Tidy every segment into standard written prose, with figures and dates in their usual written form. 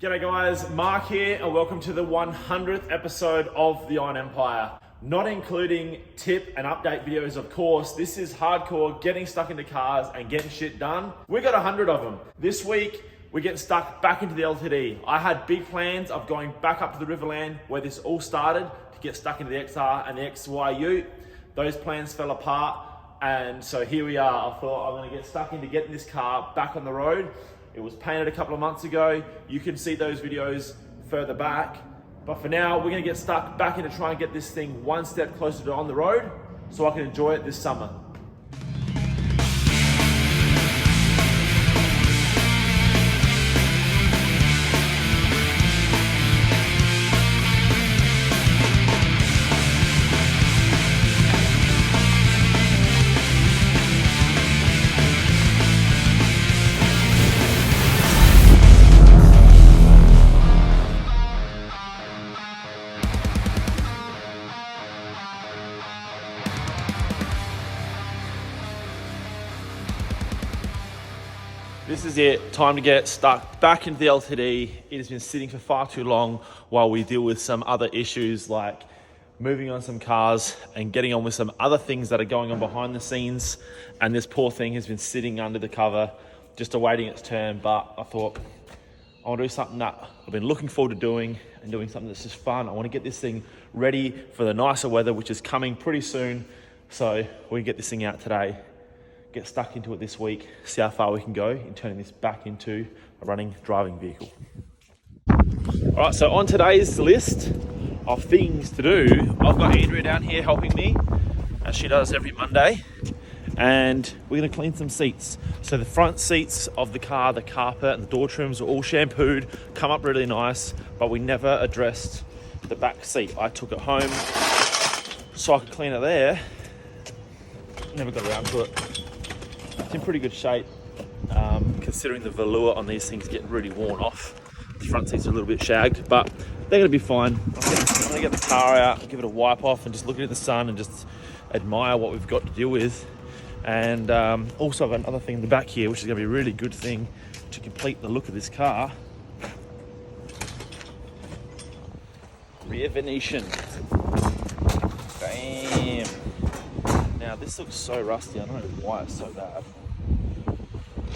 G'day guys, Mark here and welcome to the 100th episode of the Iron Empire. Not including tip and update videos, of course. This is hardcore getting stuck into cars and getting shit done. We got 100 of them. This week, we're getting stuck back into the LTD. I had big plans of going back up to the Riverland where this all started to get stuck into the XR and the XYU. Those plans fell apart and so here we are. I thought I'm gonna get stuck into getting this car back on the road. It was painted a couple of months ago. You can see those videos further back. But for now, we're gonna get stuck back into trying to get this thing one step closer to on the road so I can enjoy it this summer. This is it, time to get stuck back into the LTD. It has been sitting for far too long while we deal with some other issues like moving on some cars and getting on with some other things that are going on behind the scenes. And this poor thing has been sitting under the cover, just awaiting its turn. But I thought, I want to do something that I've been looking forward to doing and doing something that's just fun. I want to get this thing ready for the nicer weather, which is coming pretty soon. So we can get this thing out today. Get stuck into it this week, see how far we can go in turning this back into a running driving vehicle. All right, so on today's list of things to do, I've got Andrea down here helping me, as she does every Monday, and we're gonna clean some seats. So the front seats of the car, the carpet and the door trims are all shampooed, come up really nice, but we never addressed the back seat. I took it home so I could clean it there, never got around to it. It's in pretty good shape, considering the velour on these things getting really worn off. The front seats are a little bit shagged, but they're gonna be fine. I'm gonna get the car out, give it a wipe off and just look at it in the sun and just admire what we've got to deal with. And also I've got another thing in the back here, which is gonna be a really good thing to complete the look of this car. Rear Venetian. Bam. Now this looks so rusty, I don't know why it's so bad.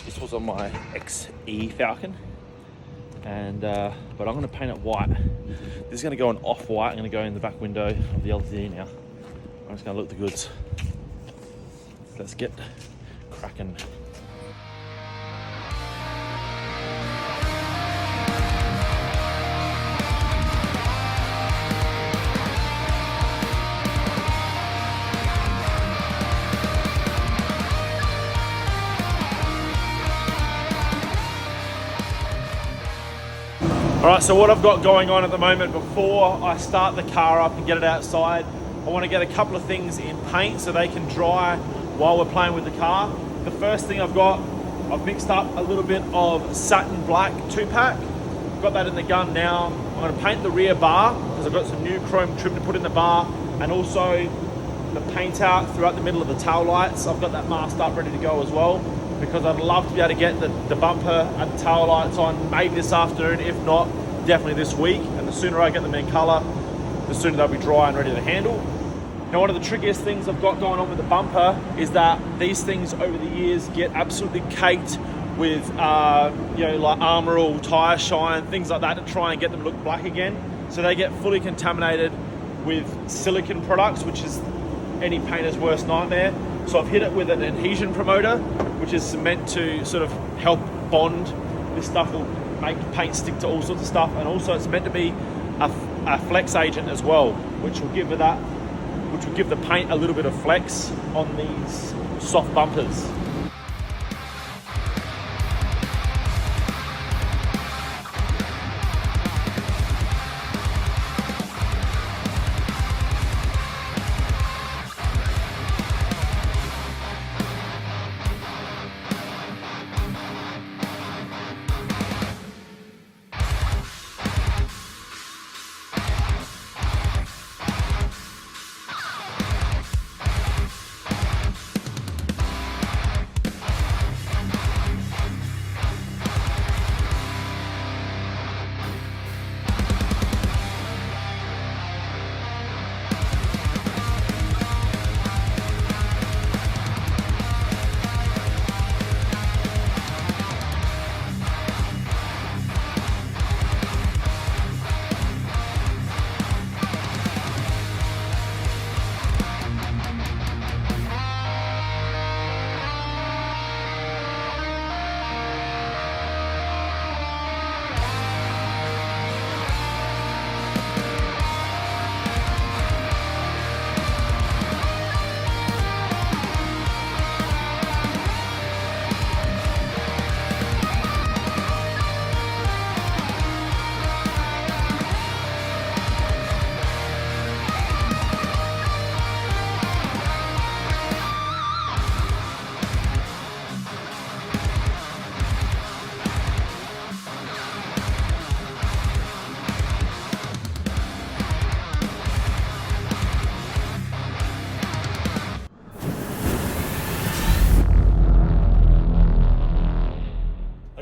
This was on my XE Falcon, and but I'm gonna paint it white. This is gonna go on off-white. I'm gonna go in the back window of the LTD now. I'm just gonna look the goods. Let's get cracking. All right, so what I've got going on at the moment before I start the car up and get it outside, I want to get a couple of things in paint so they can dry while we're playing with the car. The first thing I've mixed up a little bit of satin black 2-pack. I've got that in the gun now. I'm going to paint the rear bar because I've got some new chrome trim to put in the bar, and also the paint out throughout the middle of the tail lights. I've got that masked up ready to go as well, because I'd love to be able to get the bumper and the tail lights on maybe this afternoon, if not, definitely this week. And the sooner I get them in colour, the sooner they'll be dry and ready to handle. Now, one of the trickiest things I've got going on with the bumper is that these things over the years get absolutely caked with, like Armor All, tyre shine, things like that to try and get them to look black again. So they get fully contaminated with silicone products, which is any painter's worst nightmare. So I've hit it with an adhesion promoter, which is meant to sort of help bond. This stuff will make paint stick to all sorts of stuff, and also it's meant to be a flex agent as well, which will give the paint a little bit of flex on these soft bumpers.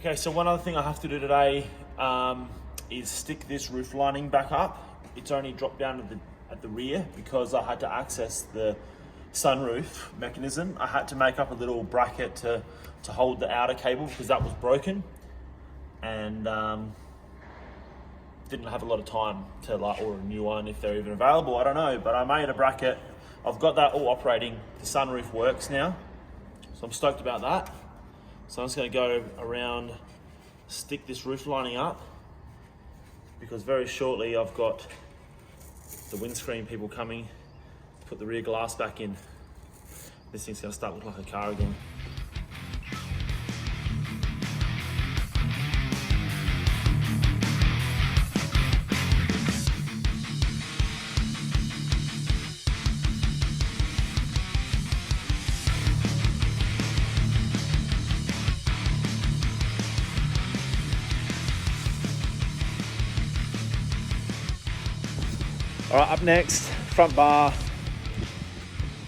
Okay, so one other thing I have to do today is stick this roof lining back up. It's only dropped down at the rear because I had to access the sunroof mechanism. I had to make up a little bracket to hold the outer cable because that was broken, and didn't have a lot of time to like order a new one if they're even available. I don't know, but I made a bracket. I've got that all operating. The sunroof works now, so I'm stoked about that. So I'm just going to go around, stick this roof lining up, because very shortly I've got the windscreen people coming to put the rear glass back in. This thing's going to start looking like a car again. All right, up next, front bar.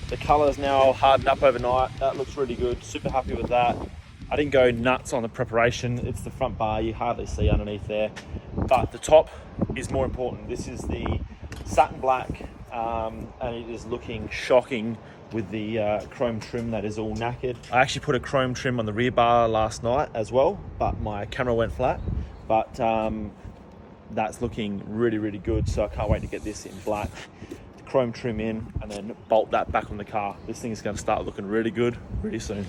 The color's now hardened up overnight. That looks really good. Super happy with that. I didn't go nuts on the preparation. It's the front bar, you hardly see underneath there. But the top is more important. This is the satin black, and it is looking shocking with the chrome trim that is all knackered. I actually put a chrome trim on the rear bar last night as well, but my camera went flat. But that's looking really, really good. So I can't wait to get this in black, the chrome trim in, and then bolt that back on the car. This thing is going to start looking really good really soon.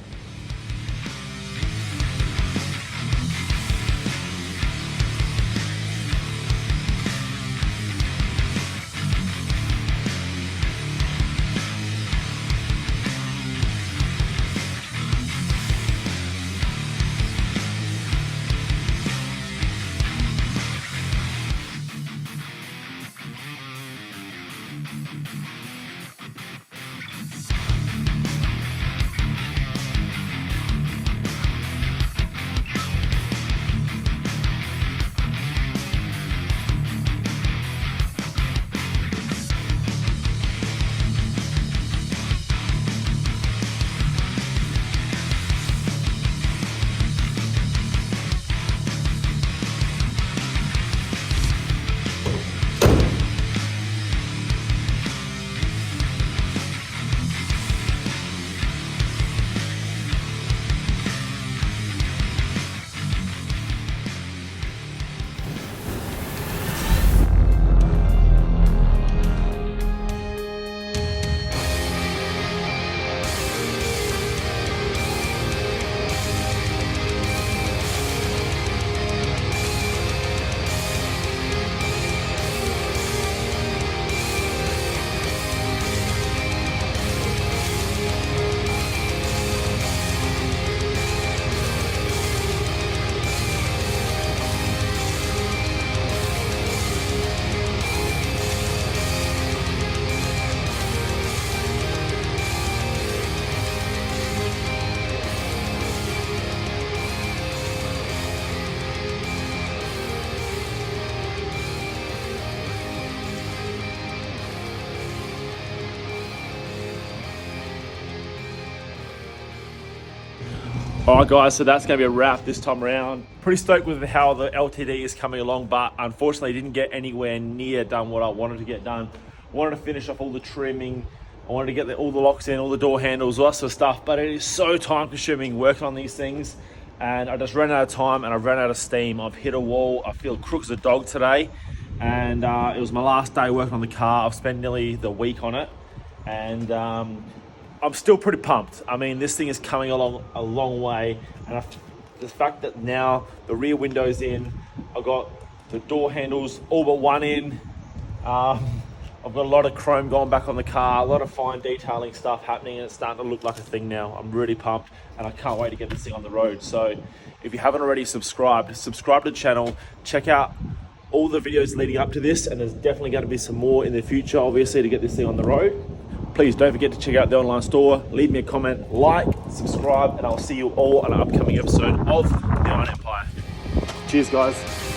All right guys, so that's gonna be a wrap this time around. Pretty stoked with how the LTD is coming along, but unfortunately didn't get anywhere near done what I wanted to get done. I wanted to finish off all the trimming. I wanted to get all the locks in, all the door handles, all that sort of stuff, but it is so time consuming working on these things. And I just ran out of time and I ran out of steam. I've hit a wall. I feel crook as a dog today. And it was my last day working on the car. I've spent nearly the week on it. And I'm still pretty pumped. I mean, this thing is coming along a long way. And the fact that now the rear window's in, I've got the door handles all but one in. I've got a lot of chrome going back on the car, a lot of fine detailing stuff happening, and it's starting to look like a thing now. I'm really pumped and I can't wait to get this thing on the road. So if you haven't already subscribe to the channel, check out all the videos leading up to this, and there's definitely going to be some more in the future, obviously, to get this thing on the road. Please don't forget to check out the online store, leave me a comment, like, subscribe, and I'll see you all on an upcoming episode of The Iron Empire. Cheers, guys.